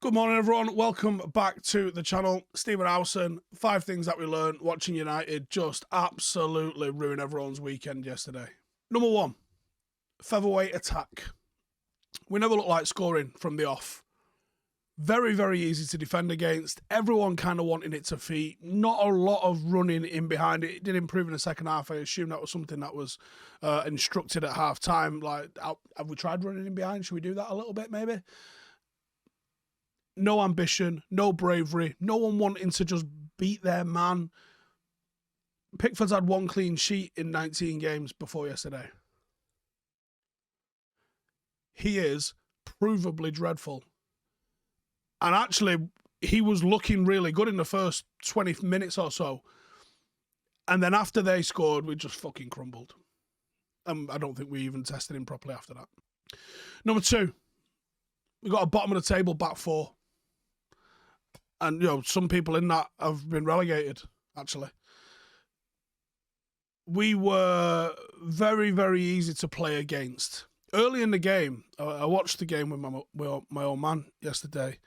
Good morning, everyone. Welcome back to the channel. Stephen Howson. 5 things that we learned watching United just absolutely ruin everyone's weekend yesterday. Number 1, featherweight attack. We never looked like scoring from the off. Very, very easy to defend against. Everyone kind of wanting it to feet. Not a lot of running in behind it. It did improve in the second half. I assume that was something that was instructed at half time. Like, have we tried running in behind? Should we do that a little bit, maybe? No ambition, no bravery, no one wanting to just beat their man. Pickford's had 1 clean sheet in 19 games before yesterday. He is provably dreadful. And actually, he was looking really good in the first 20 minutes or so. And then after they scored, we just fucking crumbled. I don't think we even tested him properly after that. Number 2, we got a bottom of the table back 4. And, you know, some people in that have been relegated, actually. We were very, very easy to play against. Early in the game, I watched the game with my old man yesterday.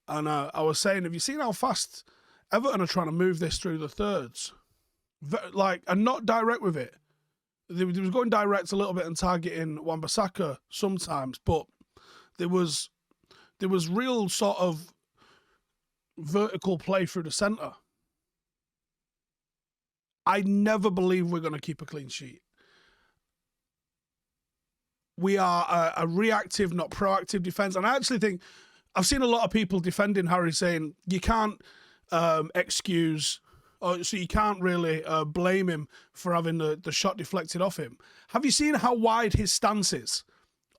And I was saying, have you seen how fast Everton are trying to move this through the thirds? And not direct with it. They was going direct a little bit and targeting Wan-Bissaka sometimes. But there was real sort of vertical play through the centre. I never believe we're going to keep a clean sheet. We are a reactive, not proactive defence. And I actually think, I've seen a lot of people defending Harry saying you can't excuse, so you can't really blame him for having the shot deflected off him. Have you seen how wide his stance is?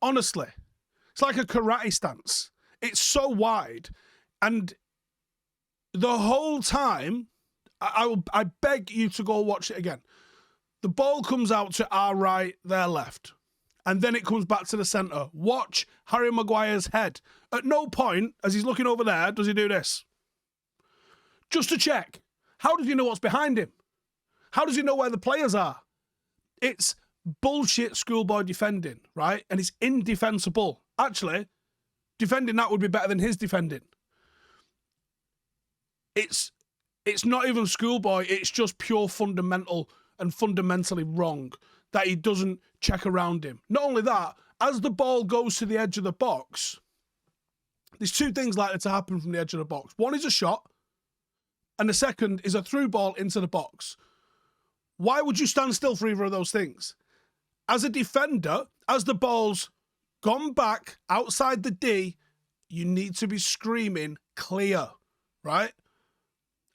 Honestly, it's like a karate stance. It's so wide. And the whole time, I beg you to go watch it again. The ball comes out to our right, their left. And then it comes back to the centre. Watch Harry Maguire's head. At no point, as he's looking over there, does he do this. Just to check. How does he know what's behind him? How does he know where the players are? It's bullshit schoolboy defending, right? And it's indefensible. Actually, defending that would be better than his defending. It's not even schoolboy. It's just pure fundamental and fundamentally wrong that he doesn't check around him. Not only that, as the ball goes to the edge of the box, there's 2 things likely to happen from the edge of the box. One is a shot, and the second is a through ball into the box. Why would you stand still for either of those things? As a defender, as the ball's gone back outside the D, you need to be screaming clear, right?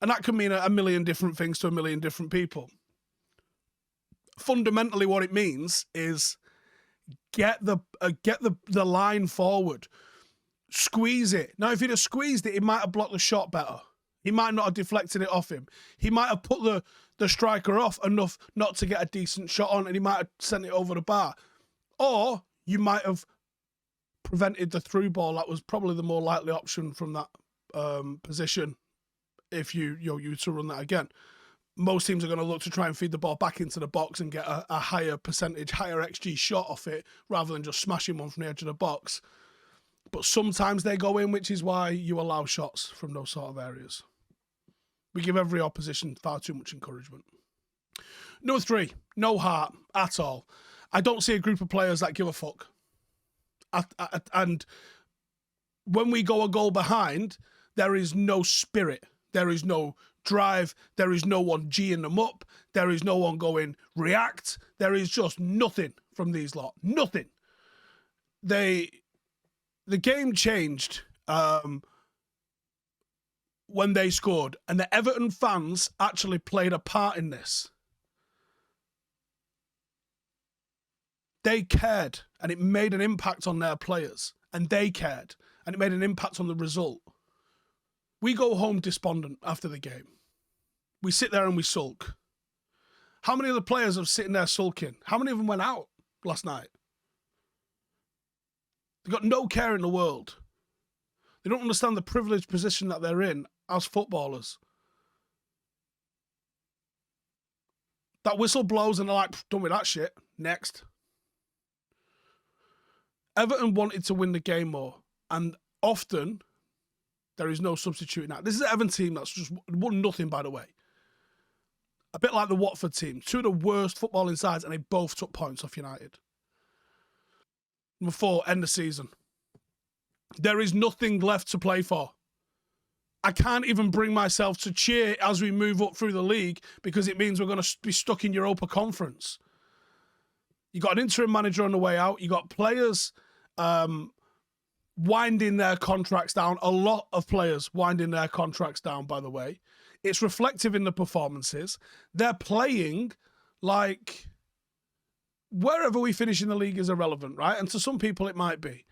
And that can mean a million different things to a million different people. Fundamentally, what it means is get the line forward, squeeze it. Now, if he'd have squeezed it, he might have blocked the shot better. He might not have deflected it off him. He might have put the striker off enough not to get a decent shot on, and he might have sent it over the bar. Or you might have prevented the through ball. That was probably the more likely option from that position. If you to run that again, most teams are going to look to try and feed the ball back into the box and get a higher percentage, higher XG shot off it, rather than just smashing one from the edge of the box. But sometimes they go in, which is why you allow shots from those sort of areas. We give every opposition far too much encouragement. Number 3, no heart at all. I don't see a group of players that give a fuck. And when we go a goal behind, there is no spirit. There is no drive. There is no one G'ing them up. There is no one going react. There is just nothing from these lot. Nothing. The game changed when they scored, and the Everton fans actually played a part in this. They cared, and it made an impact on their players, and they cared, and it made an impact on the result. We go home despondent after the game. We sit there and we sulk. How many of the players are sitting there sulking? How many of them went out last night? They've got no care in the world. They don't understand the privileged position that they're in as footballers. That whistle blows and they're like, done with that shit. Next. Everton wanted to win the game more. And often, There is no substituting that. This is an Everton team that's just won nothing, by the way. A bit like the Watford team. Two of the worst footballing sides, and they both took points off United. Number 4, end of season. There is nothing left to play for. I can't even bring myself to cheer as we move up through the league because it means we're going to be stuck in Europa Conference. You got an interim manager on the way out. You got players winding their contracts down. A lot of players winding their contracts down, by the way. It's reflective in the performances. They're playing like wherever we finish in the league is irrelevant, right? And to some people it might be.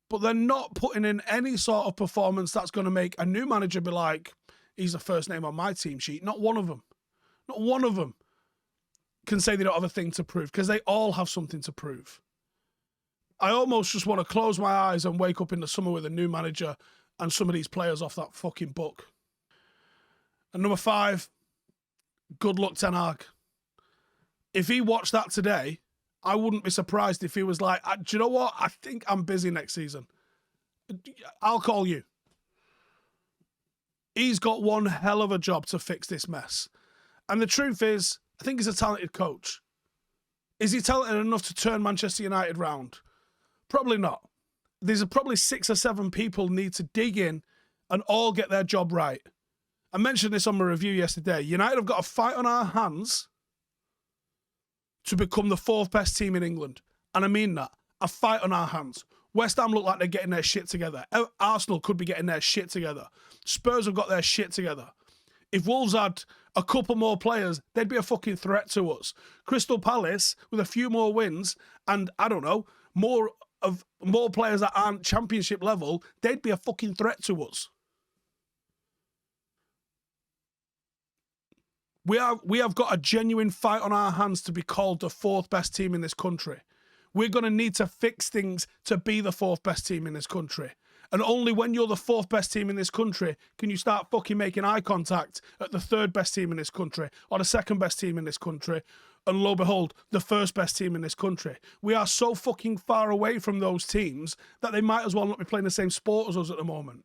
But they're not putting in any sort of performance that's going to make a new manager be like, he's the first name on my team sheet. Not one of them. Not one of them can say they don't have a thing to prove because they all have something to prove. I almost just want to close my eyes and wake up in the summer with a new manager and some of these players off that fucking book. And number 5, good luck, Ten Hag. If he watched that today, I wouldn't be surprised if he was like, do you know what? I think I'm busy next season. I'll call you. He's got one hell of a job to fix this mess. And the truth is, I think he's a talented coach. Is he talented enough to turn Manchester United round? Probably not. There's probably 6 or 7 people need to dig in and all get their job right. I mentioned this on my review yesterday. United have got a fight on our hands to become the 4th best team in England. And I mean that. A fight on our hands. West Ham look like they're getting their shit together. Arsenal could be getting their shit together. Spurs have got their shit together. If Wolves had a couple more players, they'd be a fucking threat to us. Crystal Palace, with a few more wins, and I don't know, more players that aren't championship level, they'd be a fucking threat to us. We have got a genuine fight on our hands to be called the 4th best team in this country. We're going to need to fix things to be the 4th best team in this country. And only when you're the 4th best team in this country can you start fucking making eye contact at the 3rd best team in this country or the 2nd best team in this country. And lo and behold, the 1st best team in this country. We are so fucking far away from those teams that they might as well not be playing the same sport as us at the moment.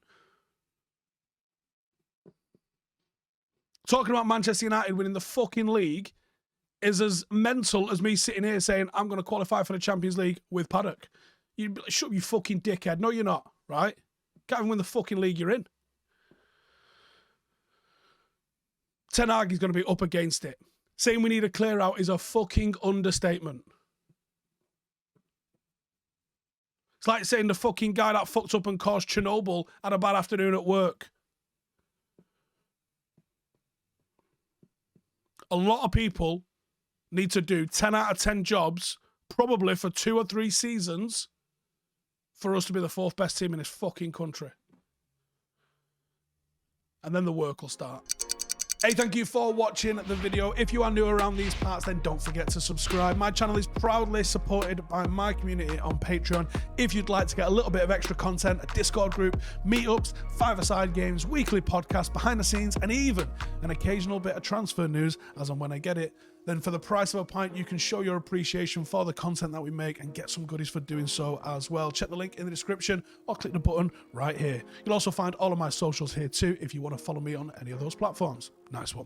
Talking about Manchester United winning the fucking league is as mental as me sitting here saying, I'm going to qualify for the Champions League with Paddock. You shut you fucking dickhead. No, you're not, right? Can't even win the fucking league you're in. Ten Hag is going to be up against it. Saying we need a clear out is a fucking understatement. It's like saying the fucking guy that fucked up and caused Chernobyl had a bad afternoon at work. A lot of people need to do 10 out of 10 jobs, probably for 2 or 3 seasons, for us to be the 4th best team in this fucking country. And then the work will start. Hey, thank you for watching the video. If you are new around these parts, then don't forget to subscribe. My channel is proudly supported by my community on Patreon. If you'd like to get a little bit of extra content, a Discord group, meetups, 5-a-side games, weekly podcasts, behind the scenes, and even an occasional bit of transfer news as and when I get it, then for the price of a pint, you can show your appreciation for the content that we make and get some goodies for doing so as well. Check the link in the description or click the button right here. You'll also find all of my socials here too if you want to follow me on any of those platforms. Nice one.